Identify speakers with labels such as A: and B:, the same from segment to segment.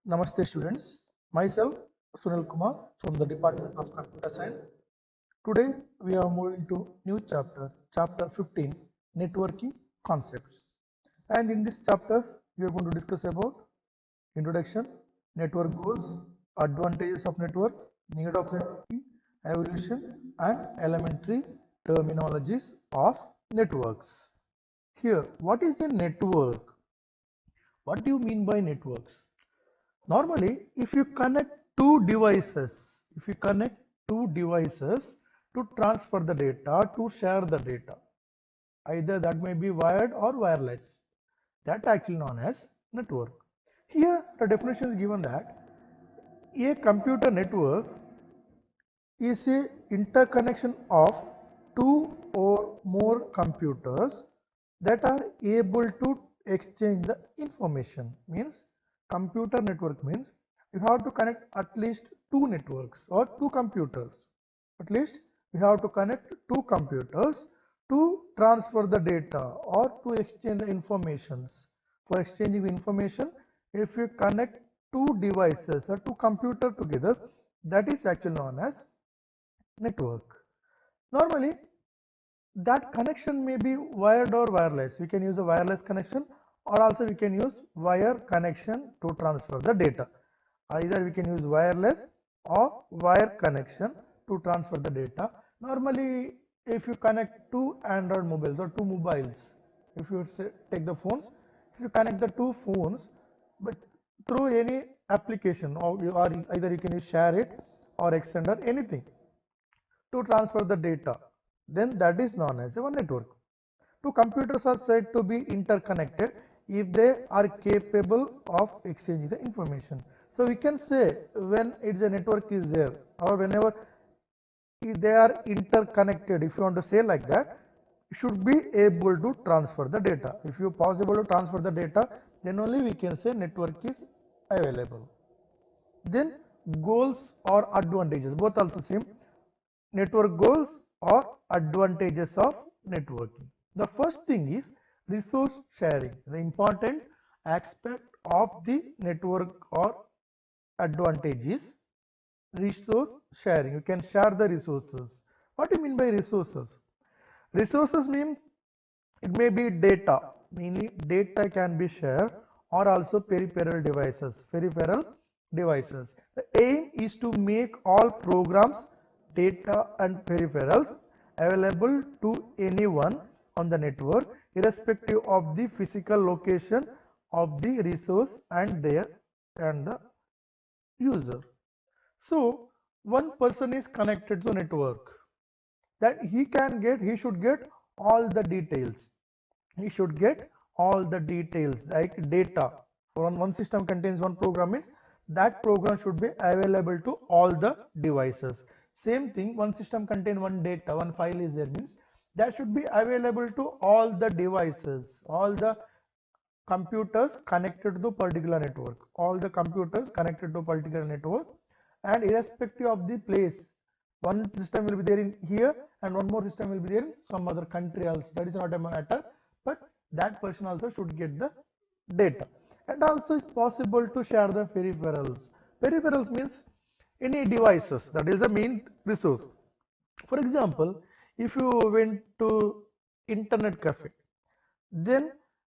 A: Namaste students, myself Sunil Kumar from the Department of Computer Science. Today we are moving to new chapter 15, networking concepts. And in this chapter we are going to discuss about introduction, network goals, advantages of network, need of networking, evolution and elementary terminologies of networks. Here, what is a network? What do you mean by networks? Normally, if you connect two devices to transfer the data, to share the data, either that may be wired or wireless, that actually known as network. Here, the definition is given that a computer network is a interconnection of two or more computers that are able to exchange the information. Means computer network means you have to connect at least two networks or two computers. At least you have to connect two computers to transfer the data or to exchange the informations. For exchanging the information, if you connect two devices or two computers together, that is actually known as network. Normally, that connection may be wired or wireless. We can use a wireless connection, or also we can use wire connection to transfer the data. Either we can use wireless or wire connection to transfer the data. Normally, if you connect two Android mobiles or two mobiles, if you take the phones, if you connect the two phones, but through any application, or either you can use share it or extender, anything to transfer the data, then that is known as a network. Two computers are said to be interconnected if they are capable of exchanging the information. So we can say when it's a network is there, or whenever they are interconnected, if you want to say like that, you should be able to transfer the data. If you possible to transfer the data, then only we can say network is available. Then goals or advantages, both also same. Network goals or advantages of networking. The first thing is resource sharing. The important aspect of the network or advantage is resource sharing. You can share the resources. What do you mean by resources? Resources mean it may be data, meaning data can be shared, or also peripheral devices. The aim is to make all programs, data and peripherals available to anyone on the network irrespective of the physical location of the resource and the user. So one person is connected to network, that he should get all the details. He should get all the details like data. One system contains one program, means that program should be available to all the devices. Same thing, one system contains one data, one file is there, means that should be available to all the devices, all the computers connected to the particular network, all the computers connected to a particular network, and irrespective of the place, one system will be there in here and one more system will be there in some other country also, that is not a matter, but that person also should get the data. And also it's possible to share the peripherals means any devices, that is the main resource. For example, if you went to internet cafe, then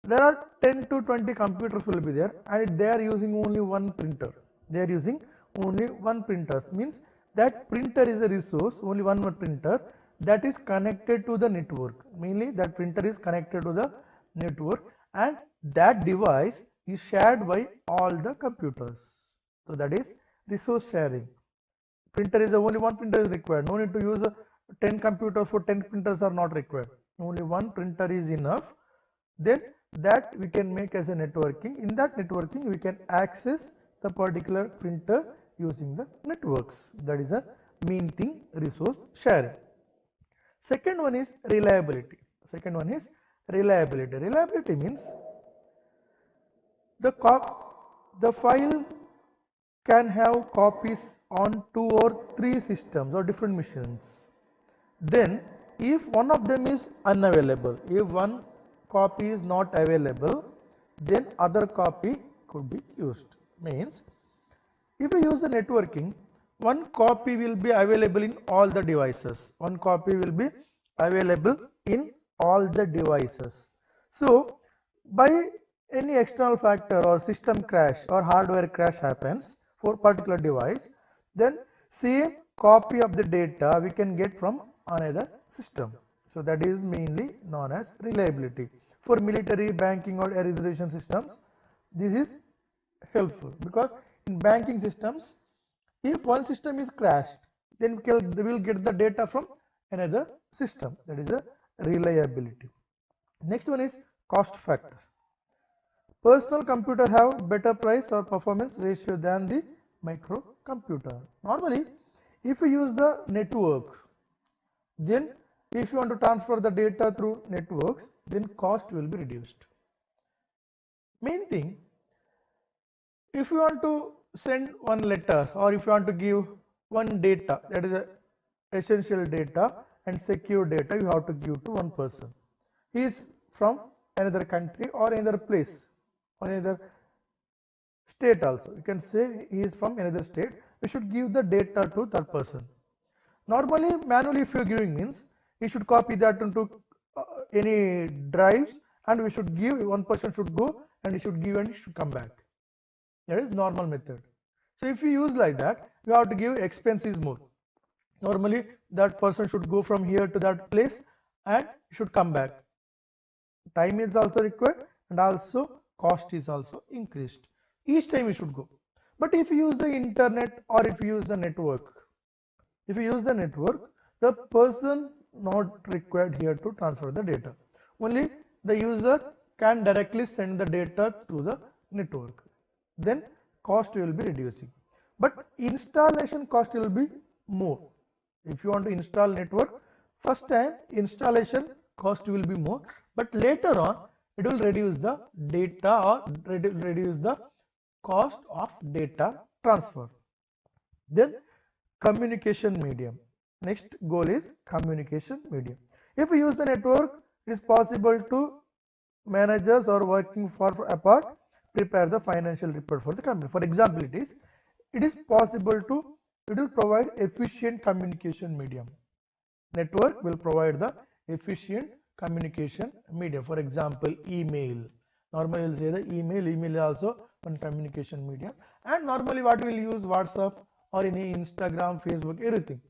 A: there are 10 to 20 computers will be there and they are using only one printer. They are using only one printer, means that printer is a resource, only one more printer that is connected to the network. Mainly that printer is connected to the network and that device is shared by all the computers. So that is resource sharing. Printer is only one printer is required, no need to use 10 computers, for 10 printers are not required, only one printer is enough. Then that we can make as a networking. In that networking we can access the particular printer using the networks. That is a main thing, resource sharing. Second one is reliability. Reliability means the file can have copies on 2 or 3 systems or different machines. Then if one of them is unavailable, if one copy is not available, then other copy could be used. Means if you use the networking, one copy will be available in all the devices. One copy will be available in all the devices. So by any external factor or system crash or hardware crash happens for particular device, then same copy of the data we can get from another system. So that is mainly known as reliability. For military, banking or resolution systems, this is helpful because in banking systems, if one system is crashed, then we will get the data from another system. That is a reliability. Next one is cost factor. Personal computer have better price or performance ratio than the microcomputer. Normally, if you use the network, then if you want to transfer the data through networks, then cost will be reduced. Main thing, if you want to send one letter or if you want to give one data, that is a essential data and secure data, you have to give to one person. He is from another country or another place or another state also. You can say he is from another state. We should give the data to that person. Normally, manually if you are giving means, you should copy that into any drives and we should give, one person should go and he should give and he should come back. That is normal method. So if you use like that, you have to give expense is more. Normally that person should go from here to that place and should come back. Time is also required and also cost is also increased. Each time you should go. But if you use the internet or if you use the network, the person not required here to transfer the data. Only the user can directly send the data through the network. Then cost will be reducing. But installation cost will be more. If you want to install network, first time installation cost will be more, but later on it will reduce the data or reduce the cost of data transfer. Then communication medium. Next goal is communication medium. If we use the network, it is possible to managers or working for apart prepare the financial report for the company. For example, it is possible to, it will provide efficient communication medium. Network will provide the efficient communication medium. For example, email. Normally we'll say the email is also one communication medium. And normally what we'll use WhatsApp or any Instagram, Facebook, everything.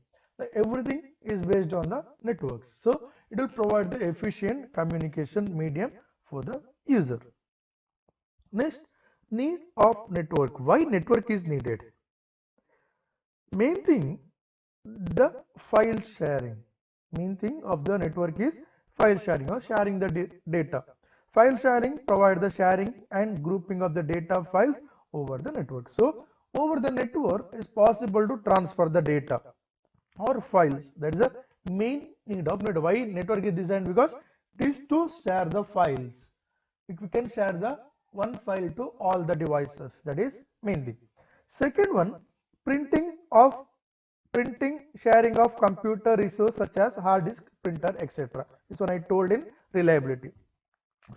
A: Everything is based on the network. So it will provide the efficient communication medium for the user. Next, need of network. Why network is needed? Main thing, the file sharing. Main thing of the network is file sharing or sharing the data. File sharing provide the sharing and grouping of the data files over the network. So over the network is possible to transfer the data or files. That is the main need of network. Why network is designed? Because it is to share the files. If we can share the one file to all the devices, that is main thing. Second one, sharing of computer resource such as hard disk, printer, etc. This one I told in reliability.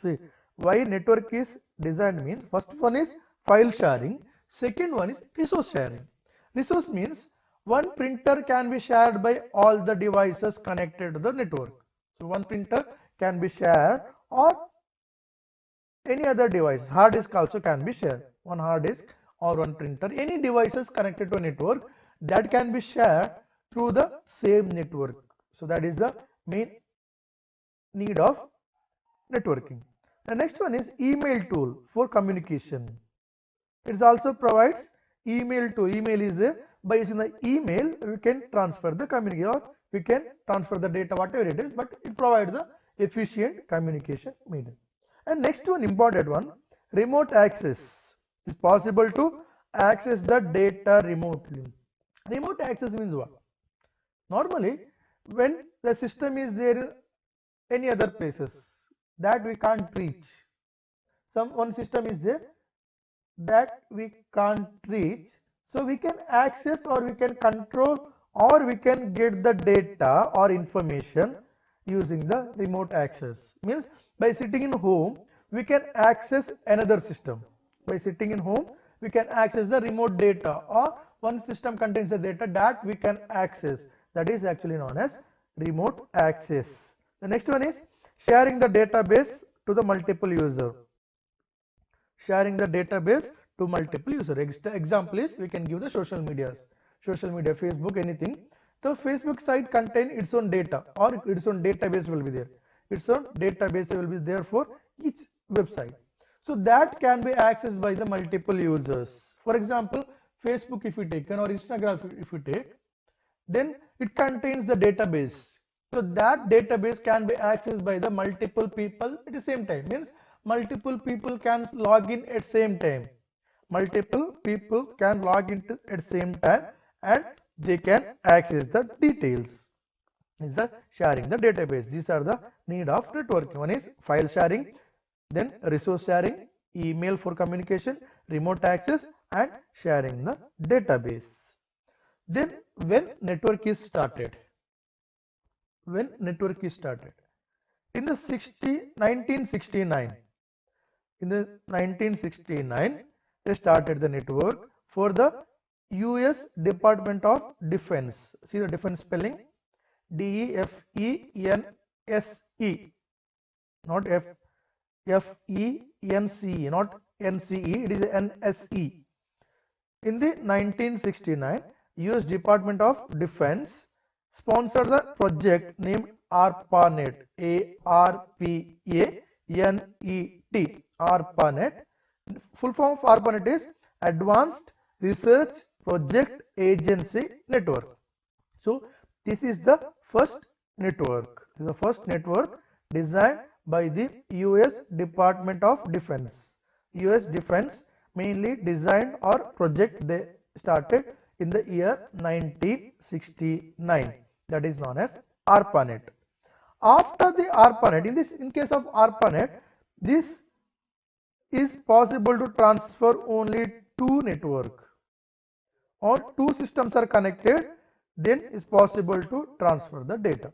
A: See, why network is designed means, first one is file sharing, second one is resource sharing. Resource means one printer can be shared by all the devices connected to the network. So one printer can be shared or any other device. Hard disk also can be shared. One hard disk or one printer, any devices connected to a network, that can be shared through the same network. So that is the main need of networking. The next one is email tool for communication. It also provides email tool. Email is by using the email we can transfer the communication or we can transfer the data, whatever it is, but it provides the efficient communication medium. And next one, important one, remote access. It's possible to access the data remotely. Remote access means what? Normally when the system is there in any other places that we can't reach, one system is there that we can't reach, so we can access or we can control or we can get the data or information using the remote access. Means by sitting in home we can access another system. By sitting in home we can access the remote data, or one system contains the data that we can access. That is actually known as remote access. The next one is sharing the database to the multiple user. Sharing the database to multiple user. Example is we can give the social media, Facebook, anything. The Facebook site contain its own data, or its own database will be there. Its own database will be there for each website. So that can be accessed by the multiple users. For example, Facebook if we take, or Instagram if we take, then it contains the database. So that database can be accessed by the multiple people at the same time. Means multiple people can log in at same time. Multiple people can log into at same time, and they can access the details. Is the sharing the database. These are the need of networking. One is file sharing, then resource sharing, email for communication, remote access, and sharing the database. Then when network is started, in the 1969, they started the network for the US Department of Defense. See the defense spelling, DEFENSE, not FENCE, not NCE, it is NSE. In the 1969, US Department of Defense sponsored the project named ARPANET, ARPANET, ARPANET. Full form of ARPANET is Advanced Research Project Agency Network. So this is the first network. This is the first network designed by the US Department of Defense. US Defense mainly designed or project they started in the year 1969. That is known as ARPANET. After the ARPANET, in case of ARPANET, this is possible to transfer only two network, or two systems are connected, then is possible to transfer the data.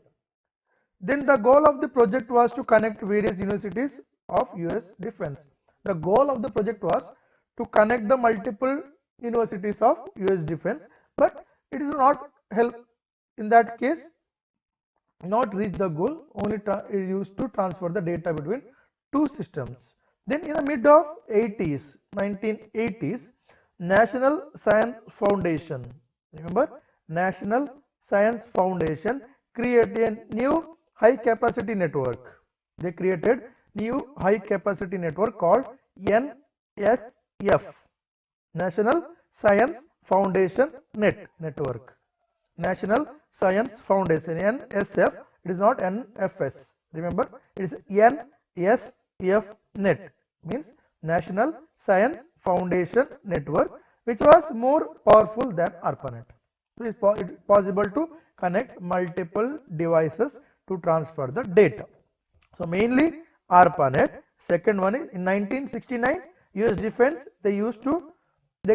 A: Then the goal of the project was to connect various universities of US Defense. The goal of the project was to connect the multiple universities of US Defense, but it is not help in that case, not reach the goal, only used to transfer the data between two systems. Then in the mid of 1980s, National Science Foundation, remember, National Science Foundation created a new high capacity network. They created new high capacity network called NSF, National Science Foundation network. National Science Foundation, NSF, it is not NFS. Remember, it is NSF net, means National Science Foundation network, which was more powerful than ARPANET. So it is possible to connect multiple devices to transfer the data. So mainly ARPANET. Second one is in 1969, US Defense they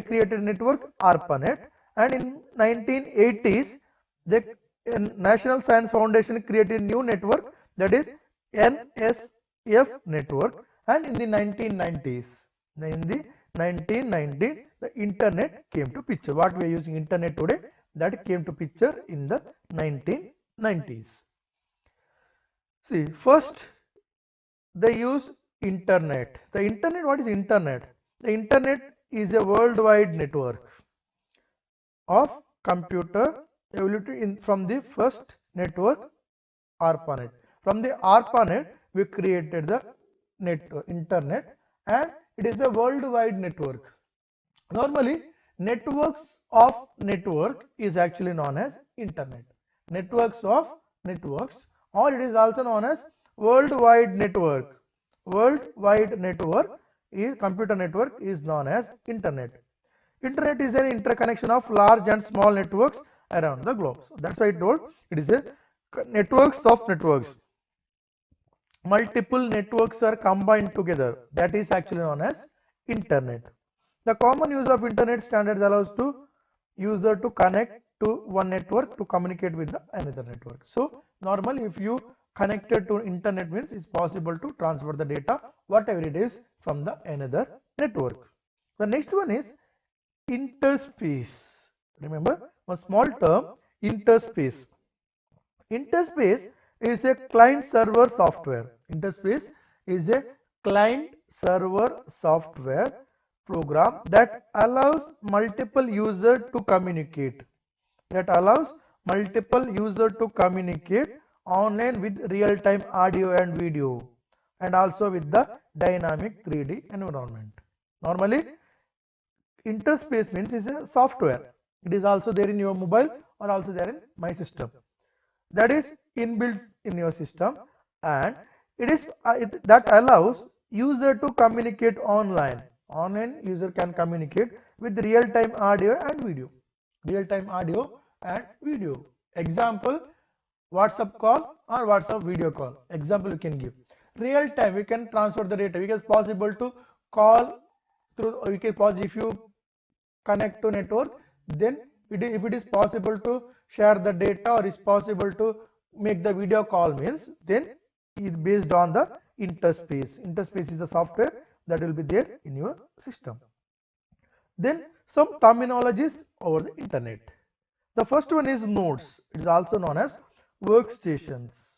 A: created a network ARPANET, and in 1980s the National Science Foundation created a new network, that is NSF network, and in the 1990s, the internet came to picture. What we are using internet today, that came to picture in the 1990s. See, first they use internet. The internet, what is internet? The internet is a worldwide network of computer evolved from the first network ARPANET. From the ARPANET we created the internet, and it is a worldwide network. Normally networks of network is actually known as internet. Networks of networks, or it is also known as worldwide network. Worldwide network is computer network is known as internet. Internet is an interconnection of large and small networks around the globe. So that's why I told it is a networks of networks. Multiple networks are combined together. That is actually known as internet. The common use of internet standards allows to user to connect to one network to communicate with the another network. So normally if you connected to internet, means it's possible to transfer the data whatever it is from the another network. The next one is interspace. Remember one small term, interspace. Interspace is a client server software. Interspace is a client server software program that allows multiple users to communicate. Online with real-time audio and video, and also with the dynamic 3D environment. Normally, interspace means is a software. It is also there in your mobile or also there in my system. That is inbuilt in your system, and it is that allows user to communicate online. Online user can communicate with real-time audio and video. Example, WhatsApp call or WhatsApp video call. Example you can give. Real time we can transfer the data. It is possible to call through. If you connect to network, then if it is possible to share the data or is possible to make the video call means, then it is based on the interspace. Interspace is the software that will be there in your system. Then some terminologies over the internet. The first one is nodes. It is also known as workstations.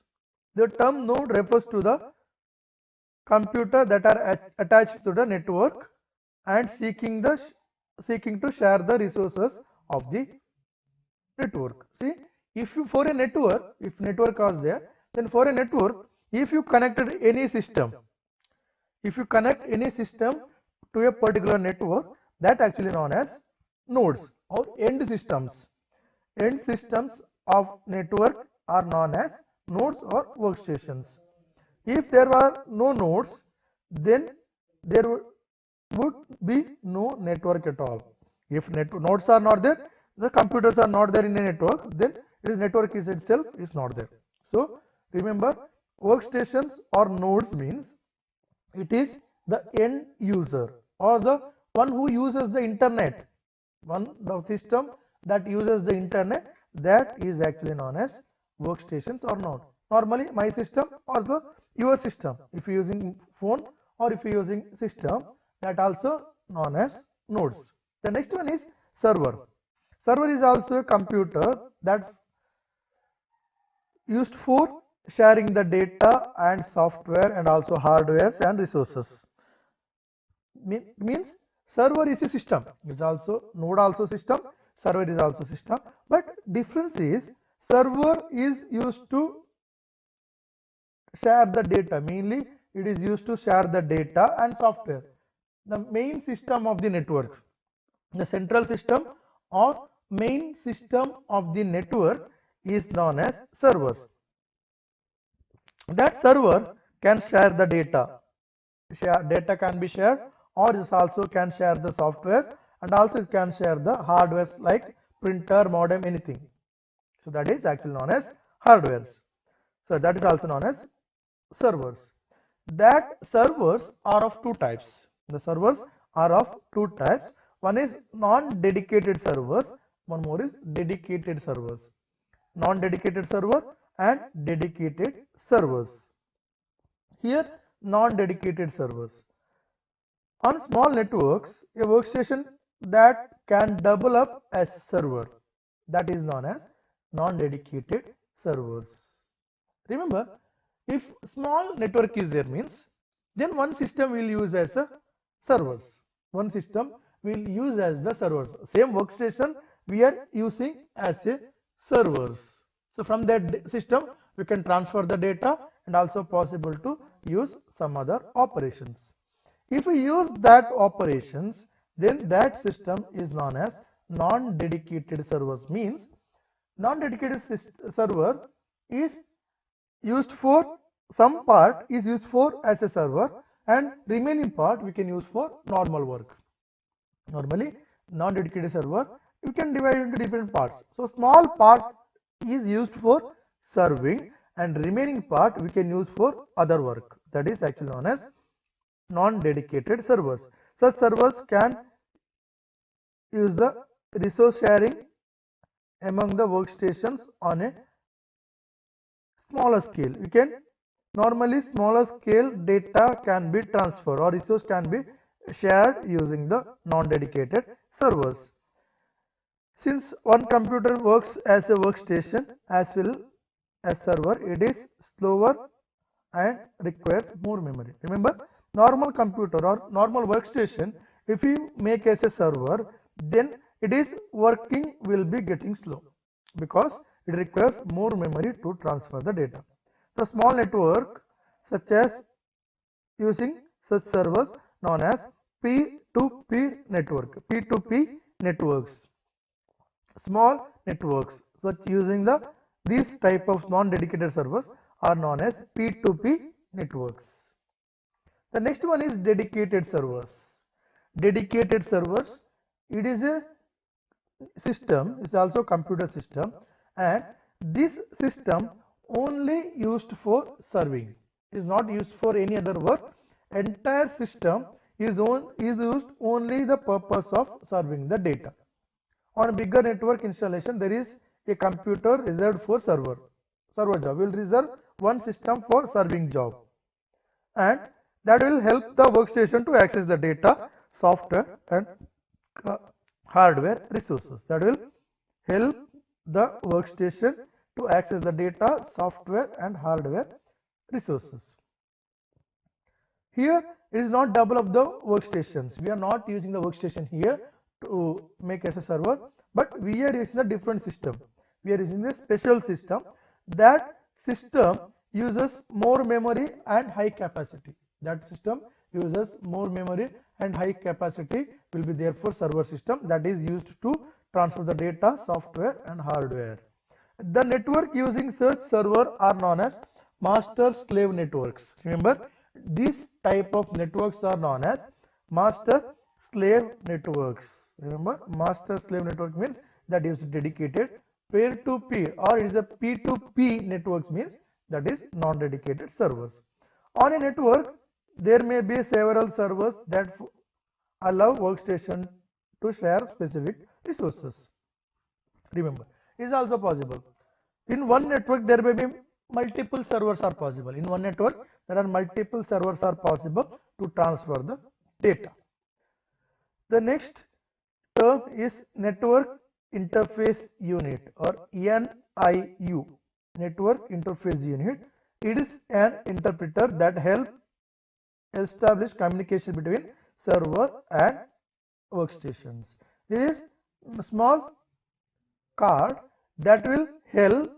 A: The term node refers to the computer that are attached to the network and seeking to share the resources of the network. See, if network was there, then for a network, if you connect any system to a particular network, that actually known as nodes or end systems. End systems of network are known as nodes or workstations. If there were no nodes, then there would be no network at all. If nodes are not there, the computers are not there in a network, then its network itself is not there. So remember, workstations or nodes means it is the end user or the one who uses the internet, the system that uses the internet, that is actually known as workstations or node. Normally my system or your system, if you are using phone or if you are using system, that also known as nodes. The next one is server. Server is also a computer that used for sharing the data and software and also hardware and resources. Means server is a system. It's also node also system, server is also system, but difference is server is used to share the data. Mainly it is used to share the data and software. The main system of the network, the central system or main system of the network is known as server. That server can share the data. Data can be shared, or it also can share the software, and also it can share the hardware like printer, modem, anything. So that is actually known as hardware. So that is also known as servers. That servers are of two types. The servers are of two types. One is non-dedicated servers, one more is dedicated servers. Non-dedicated server and dedicated servers. Here non-dedicated servers. On small networks, a workstation that can double up as server, that is known as non-dedicated servers. Remember, if small network is there means, then one system will use as a servers. One system will use as the servers. Same workstation we are using as a servers. So from that system we can transfer the data and also possible to use some other operations. If we use that operations, then that system is known as non-dedicated servers. Means non-dedicated server is used for some part is used for as a server, and remaining part we can use for normal work. Normally non-dedicated server you can divide into different parts. So small part is used for serving and remaining part we can use for other work. That is actually known as non-dedicated servers. Such servers can use the resource sharing among the workstations on a smaller scale. We can normally smaller scale data can be transferred or resource can be shared using the non-dedicated servers. Since one computer works as a workstation as well as server, it is slower and requires more memory. Remember, normal computer or normal workstation, if you make as a server, then it is working will be getting slow because it requires more memory to transfer the data. The small network such as using such servers known as P2P network, P2P networks. Small networks such using these type of non-dedicated servers are known as P2P networks. The next one is dedicated servers. Dedicated servers, it is a system, is also computer system, and this system only used for serving, is not used for any other work. Entire system is used only the purpose of serving the data. On a bigger network installation, there is a computer reserved for server job. We will reserve one system for serving job, and that will help the workstation to access the data, software and hardware resources. That will help the workstation to access the data, software and hardware resources. Here it is not double of the workstations. We are not using the workstation here to make as a server, but we are using a different system. We are using a special system. That system uses more memory and high capacity. That system uses more memory and high capacity will be there for server system, that is used to transfer the data, software and hardware. The network using such server are known as master slave networks. Remember, these type of networks are known as master slave networks. Remember, master slave network means that is dedicated. Peer to peer or it is a P2P networks means that is non-dedicated servers. On a network, there may be several servers that allow workstation to share specific resources. Remember, it is also possible. In one network, there may be multiple servers are possible. In one network, there are multiple servers are possible to transfer the data. The next term is network interface unit or NIU. Network interface unit. It is an interpreter that helps establish communication between server and workstations. There is a small card that will help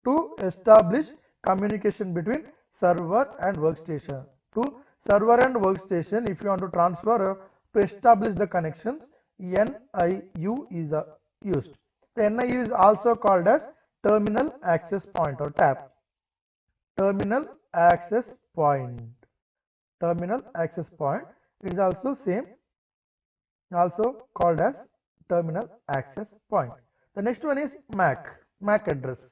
A: to establish communication between server and workstation. To server and workstation, if you want to transfer to establish the connections, NIU is used. The NIU is also called as terminal access point or TAP. Terminal access point. Terminal access point is also same, also called as terminal access point. The next one is MAC. MAC address.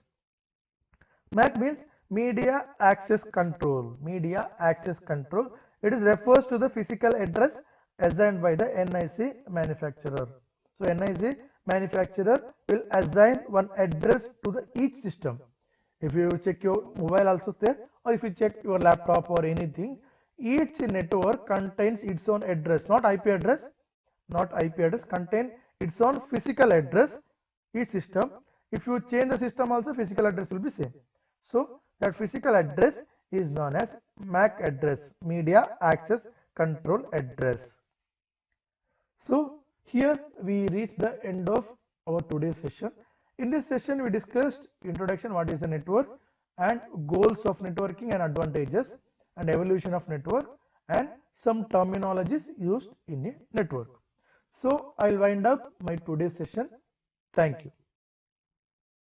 A: MAC means media access control. Media access control. It is refers to the physical address assigned by the NIC manufacturer. So NIC manufacturer will assign one address to each system. If you check your mobile also there, or if you check your laptop or anything, each network contains its own address, not IP address, contain its own physical address, each system. If you change the system also, physical address will be same. So that physical address is known as MAC address, media access control address. So here we reach the end of our today's session. In this session we discussed introduction, what is a network, and goals of networking and advantages, and evolution of network, and some terminologies used in a network. So I'll wind up my today's session. Thank you.